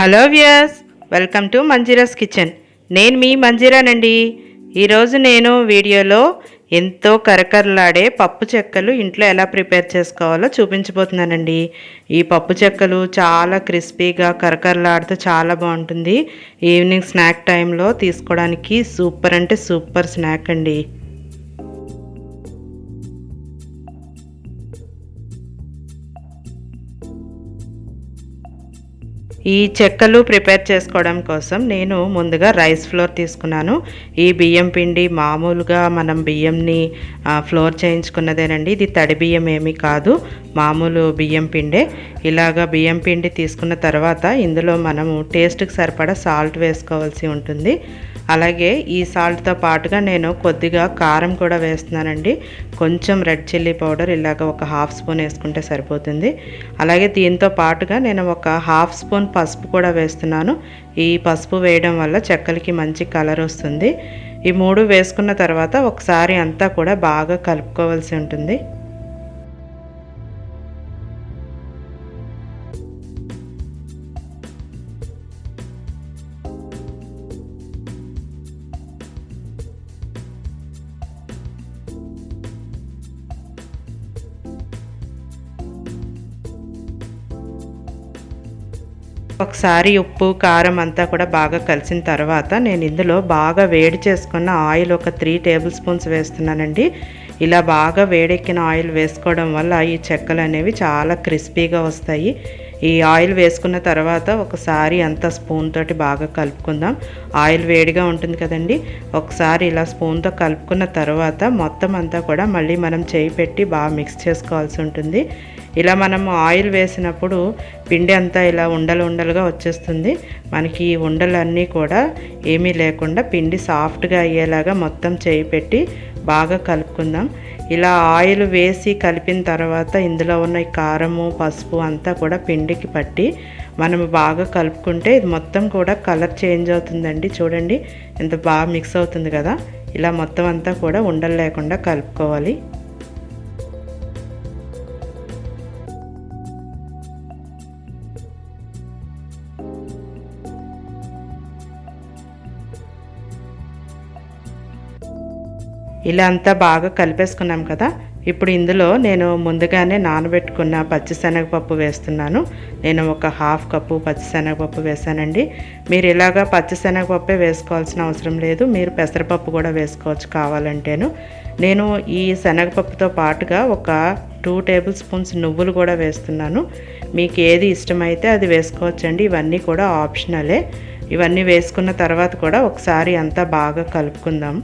Hello viewers, welcome to Manjira's kitchen. నేను మీ మంజీరానండి. ఈరోజు నేను వీడియోలో ఎంతో కరకరలాడే పప్పు చెక్కలు ఇంట్లో ఎలా ప్రిపేర్ చేసుకోవాలో చూపించబోతున్నానండి. ఈ పప్పు చెక్కలు చాలా క్రిస్పీగా కరకరలాడుతూ చాలా బాగుంటుంది. ఈవినింగ్ స్నాక్ టైంలో తీసుకోవడానికి సూపర్ అంటే సూపర్ స్నాక్ అండి. ఈ చెక్కలు ప్రిపేర్ చేసుకోవడం కోసం నేను ముందుగా రైస్ ఫ్లోర్ తీసుకున్నాను. ఈ బియ్యం పిండి మామూలుగా మనం బియ్యంని ఫ్లోర్ చేయించుకున్నదేనండి. ఇది తడి బియ్యం ఏమీ కాదు, మామూలు బియ్యం పిండే. ఇలాగా బియ్యం పిండి తీసుకున్న తర్వాత ఇందులో మనము టేస్ట్కి సరిపడా సాల్ట్ వేసుకోవాల్సి ఉంటుంది. అలాగే ఈ సాల్ట్తో పాటుగా నేను కొద్దిగా కారం కూడా వేస్తున్నానండి. కొంచెం రెడ్ చిల్లీ పౌడర్ ఇలాగ ఒక హాఫ్ స్పూన్ వేసుకుంటే సరిపోతుంది. అలాగే దీంతో పాటుగా నేను ఒక హాఫ్ స్పూన్ పసుపు కూడా వేస్తున్నాను. ఈ పసుపు వేయడం వల్ల చెక్కలకి మంచి కలర్ వస్తుంది. ఈ మూడు వేసుకున్న తర్వాత ఒకసారి అంతా కూడా బాగా కలుపుకోవాల్సి ఉంటుంది. ఒకసారి ఉప్పు కారం అంతా కూడా బాగా కలిసిన తర్వాత నేను ఇందులో బాగా వేడి చేసుకున్న ఆయిల్ ఒక 3 టేబుల్ స్పూన్స్ వేస్తున్నానండి. ఇలా బాగా వేడెక్కిన ఆయిల్ వేసుకోవడం వల్ల ఈ చెక్కలు అనేవి చాలా క్రిస్పీగా వస్తాయి. ఈ ఆయిల్ వేసుకున్న తర్వాత ఒకసారి అంతా స్పూన్ తోటి బాగా కలుపుకుందాం. ఆయిల్ వేడిగా ఉంటుంది కదండి, ఒకసారి ఇలా స్పూన్తో కలుపుకున్న తర్వాత మొత్తం అంతా కూడా మళ్ళీ మనం చేయి పెట్టి బాగా మిక్స్ చేసుకోవాల్సి ఉంటుంది. ఇలా మనం ఆయిల్ వేసినప్పుడు పిండి అంతా ఇలా ఉండలు ఉండలుగా వచ్చేస్తుంది. మనకి ఈ ఉండలన్నీ కూడా ఏమీ లేకుండా పిండి సాఫ్ట్గా అయ్యేలాగా మొత్తం చేయి పెట్టి బాగా కలుపుకుందాం. ఇలా ఆయిల్ వేసి కలిపిన తర్వాత ఇందులో ఉన్న ఈ కారము పసుపు అంతా కూడా పిండికి పట్టి మనం బాగా కలుపుకుంటే ఇది మొత్తం కూడా కలర్ చేంజ్ అవుతుందండి. చూడండి ఎంత బాగా మిక్స్ అవుతుంది కదా. ఇలా మొత్తం అంతా కూడా ఉండలు లేకుండా కలుపుకోవాలి. ఇలా అంతా బాగా కలిపేసుకున్నాం కదా. ఇప్పుడు ఇందులో నేను ముందుగానే నానబెట్టుకున్న పచ్చిశనగపప్పు వేస్తున్నాను. నేను ఒక హాఫ్ కప్పు పచ్చిశనగపప్పు వేసానండి. మీరు ఇలాగా పచ్చిశనగపప్పే వేసుకోవాల్సిన అవసరం లేదు, మీరు పెసరపప్పు కూడా వేసుకోవచ్చు కావాలంటేను. నేను ఈ శనగపప్పుతో పాటుగా ఒక 2 టేబుల్ స్పూన్స్ నువ్వులు కూడా వేస్తున్నాను. మీకు ఏది ఇష్టమైతే అది వేసుకోవచ్చండి. ఇవన్నీ కూడా ఆప్షనలే. ఇవన్నీ వేసుకున్న తర్వాత కూడా ఒకసారి అంతా బాగా కలుపుకుందాం.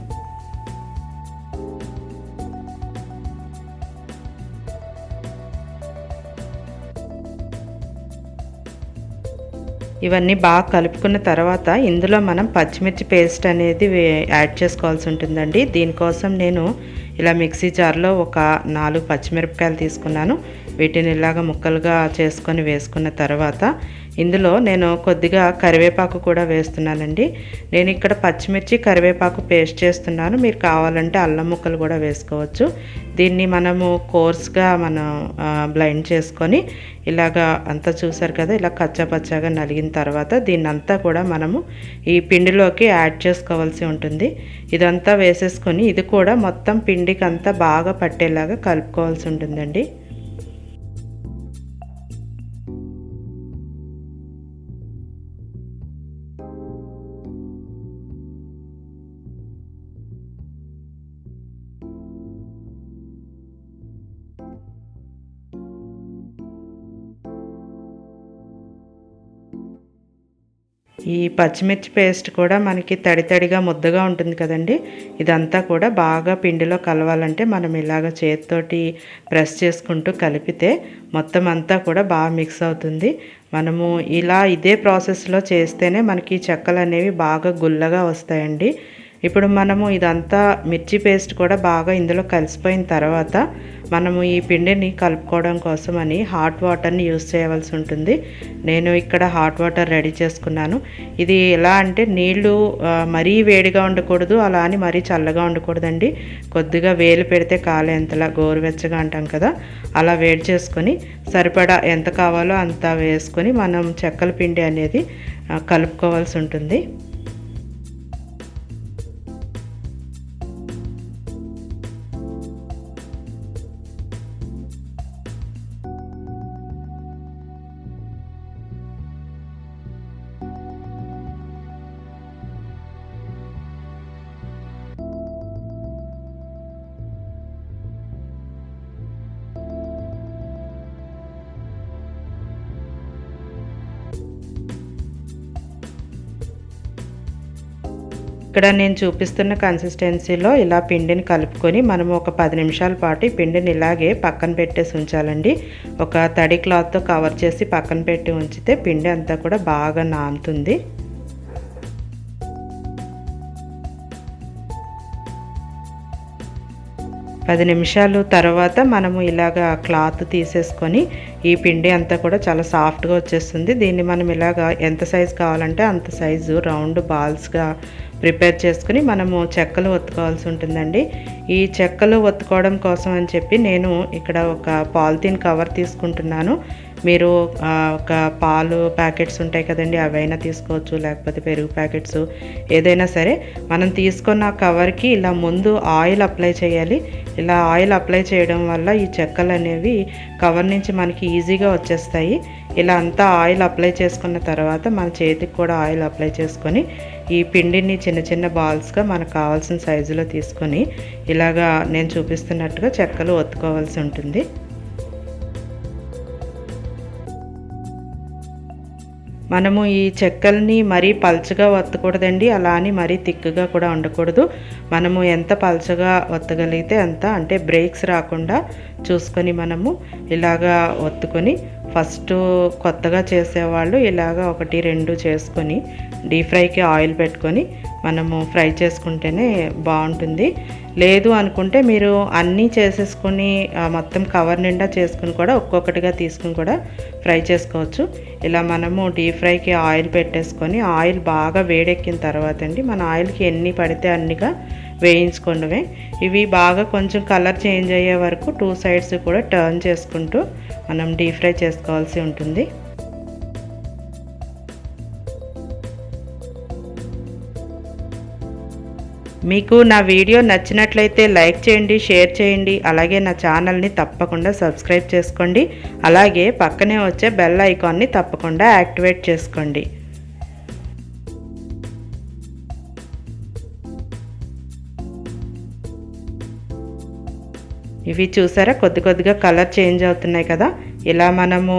ఇవన్నీ బాగా కలుపుకున్న తర్వాత ఇందులో మనం పచ్చిమిర్చి పేస్ట్ అనేది యాడ్ చేసుకోవాల్సి ఉంటుందండి. దీనికోసం నేను ఇలా మిక్సీ జార్లో ఒక 4 పచ్చిమిరపకాయలు తీసుకున్నాను. వీటిని ఇలాగ ముక్కలుగా చేసుకొని వేసుకున్న తర్వాత ఇందులో నేను కొద్దిగా కరివేపాకు కూడా వేస్తున్నానండి. నేను ఇక్కడ పచ్చిమిర్చి కరివేపాకు పేస్ట్ చేస్తున్నాను. మీరు కావాలంటే అల్లం ముక్కలు కూడా వేసుకోవచ్చు. దీన్ని మనము కోర్స్గా మనం బ్లెండ్ చేసుకొని ఇలాగా అంతా చూసారు కదా, ఇలా కచ్చాపచ్చాగా నలిగిన తర్వాత దీన్ని అంతా కూడా మనము ఈ పిండిలోకి యాడ్ చేసుకోవాల్సి ఉంటుంది. ఇదంతా వేసేసుకొని ఇది కూడా మొత్తం పిండికి అంతా బాగా పట్టేలాగా కలుపుకోవాల్సి ఉంటుందండి. ఈ పచ్చిమిర్చి పేస్ట్ కూడా మనకి తడి తడిగా ముద్దగా ఉంటుంది కదండి. ఇదంతా కూడా బాగా పిండిలో కలవాలంటే మనం ఇలాగ చేతితోటి ప్రెస్ చేసుకుంటూ కలిపితే మొత్తం అంతా కూడా బాగా మిక్స్ అవుతుంది. మనము ఇలా ఇదే ప్రాసెస్లో చేస్తేనే మనకి చెక్కలు అనేవి బాగా గుల్లగా వస్తాయండి. ఇప్పుడు మనము ఇదంతా మిర్చి పేస్ట్ కూడా బాగా ఇందులో కలిసిపోయిన తర్వాత మనము ఈ పిండిని కలుపుకోవడం కోసమని హాట్ వాటర్ని యూజ్ చేయవలసి ఉంటుంది. నేను ఇక్కడ హాట్ వాటర్ రెడీ చేసుకున్నాను. ఇది ఎలా అంటే నీళ్ళు మరీ వేడిగా ఉండకూడదు, అలా అని మరీ చల్లగా ఉండకూడదండి. కొద్దిగా వేలు పెడితే కాలేంతలా గోరువెచ్చగా అంటాం కదా, అలా వేడి చేసుకొని సరిపడా ఎంత కావాలో అంత వేసుకొని మనం చెక్కల పిండి అనేది కలుపుకోవాల్సి ఉంటుంది. ఇక్కడ నేను చూపిస్తున్న కన్సిస్టెన్సీలో ఇలా పిండిని కలుపుకొని మనము ఒక 10 నిమిషాల పాటు ఈ పిండిని ఇలాగే పక్కన పెట్టేసి ఉంచాలండి. ఒక తడి క్లాత్తో కవర్ చేసి పక్కన పెట్టి ఉంచితే పిండి అంతా కూడా బాగా నానుతుంది. పది నిమిషాలు తర్వాత మనము ఇలాగా క్లాత్ తీసేసుకొని ఈ పిండి అంతా కూడా చాలా సాఫ్ట్గా వచ్చేస్తుంది. దీన్ని మనం ఇలాగా ఎంత సైజు కావాలంటే అంత సైజు రౌండ్ బాల్స్గా ప్రిపేర్ చేసుకుని మనము చెక్కలు ఒత్తుకోవాల్సి ఉంటుందండి. ఈ చెక్కలు ఒత్తుకోవడం కోసం అని చెప్పి నేను ఇక్కడ ఒక పాలిథీన్ కవర్ తీసుకుంటున్నాను. మీరు ఒక పాలు ప్యాకెట్స్ ఉంటాయి కదండి, అవైనా తీసుకోవచ్చు, లేకపోతే పెరుగు ప్యాకెట్స్ ఏదైనా సరే. మనం తీసుకున్న కవర్కి ఇలా ముందు ఆయిల్ అప్లై చేయాలి. ఇలా ఆయిల్ అప్లై చేయడం వల్ల ఈ చెక్కలు అనేవి కవర్ నుంచి మనకి ఈజీగా వచ్చేస్తాయి. ఇలా అంతా ఆయిల్ అప్లై చేసుకున్న తర్వాత మన చేతికి కూడా ఆయిల్ అప్లై చేసుకొని ఈ పిండిని చిన్న చిన్న బాల్స్గా మనకు కావాల్సిన సైజులో తీసుకొని ఇలాగా నేను చూపిస్తున్నట్టుగా చెక్కలు ఒత్తుకోవాల్సి ఉంటుంది. మనము ఈ చెక్కల్ని మరీ పల్చగా ఒత్తకూడదండి, అలా అని మరీ తిక్కుగా కూడా ఉండకూడదు. మనము ఎంత పల్చగా ఒత్తగలిగితే అంత, అంటే బ్రేక్స్ రాకుండా చూసుకొని మనము ఇలాగా ఒత్తుకొని ఫస్ట్ కొత్తగా చేసేవాళ్ళు ఇలాగా 1, 2 చేసుకొని డీప్ ఫ్రైకి ఆయిల్ పెట్టుకొని మనము ఫ్రై చేసుకుంటేనే బాగుంటుంది. లేదు అనుకుంటే మీరు అన్నీ చేసేసుకొని మొత్తం కవర్ నిండా చేసుకుని కూడా ఒక్కొక్కటిగా తీసుకుని కూడా ఫ్రై చేసుకోవచ్చు. ఇలా మనము డీప్ ఫ్రైకి ఆయిల్ పెట్టేసుకొని ఆయిల్ బాగా వేడెక్కిన తర్వాత అండి, మన ఆయిల్కి ఎన్ని పడితే అన్నిగా వేయించుకోవడమే. ఇవి బాగా కొంచెం కలర్ చేంజ్ అయ్యే వరకు 2 సైడ్స్ కూడా టర్న్ చేసుకుంటూ మనం డీప్ ఫ్రై చేసుకోవాల్సి ఉంటుంది. మీకు నా వీడియో నచ్చినట్లయితే లైక్ చేయండి, షేర్ చేయండి. అలాగే నా ఛానల్ని తప్పకుండా సబ్స్క్రైబ్ చేసుకోండి. అలాగే పక్కనే వచ్చే బెల్ ఐకాన్ని తప్పకుండా యాక్టివేట్ చేసుకోండి. ఇవి చూసారా కొద్దిగా కలర్ చేంజ్ అవుతున్నాయి కదా. ఇలా మనము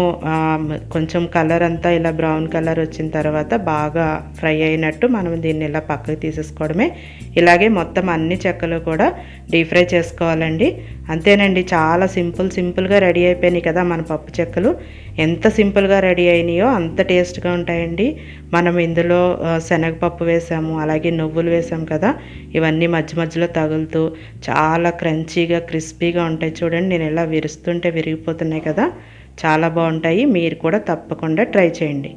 కొంచెం కలర్ అంతా ఇలా బ్రౌన్ కలర్ వచ్చిన తర్వాత బాగా ఫ్రై అయినట్టు మనం దీన్ని ఇలా పక్కకు తీసేసుకోవడమే. ఇలాగే మొత్తం అన్ని చెక్కలు కూడా డీప్ ఫ్రై చేసుకోవాలండి. అంతేనండి, చాలా సింపుల్గా రెడీ అయిపోయినాయి కదా మన పప్పు చెక్కలు. ఎంత సింపుల్గా రెడీ అయినాయో అంత టేస్ట్గా ఉంటాయండి. మనం ఇందులో శనగపప్పు వేసాము, అలాగే నువ్వులు వేసాము కదా, ఇవన్నీ మధ్యలో తగులుతూ చాలా క్రంచీగా క్రిస్పీగా ఉంటాయి. చూడండి, నేను ఇలా విరుస్తుంటే విరిగిపోతున్నాయి కదా, చాలా బాగుంటాయి. మీరు కూడా తప్పకుండా ట్రై చేయండి.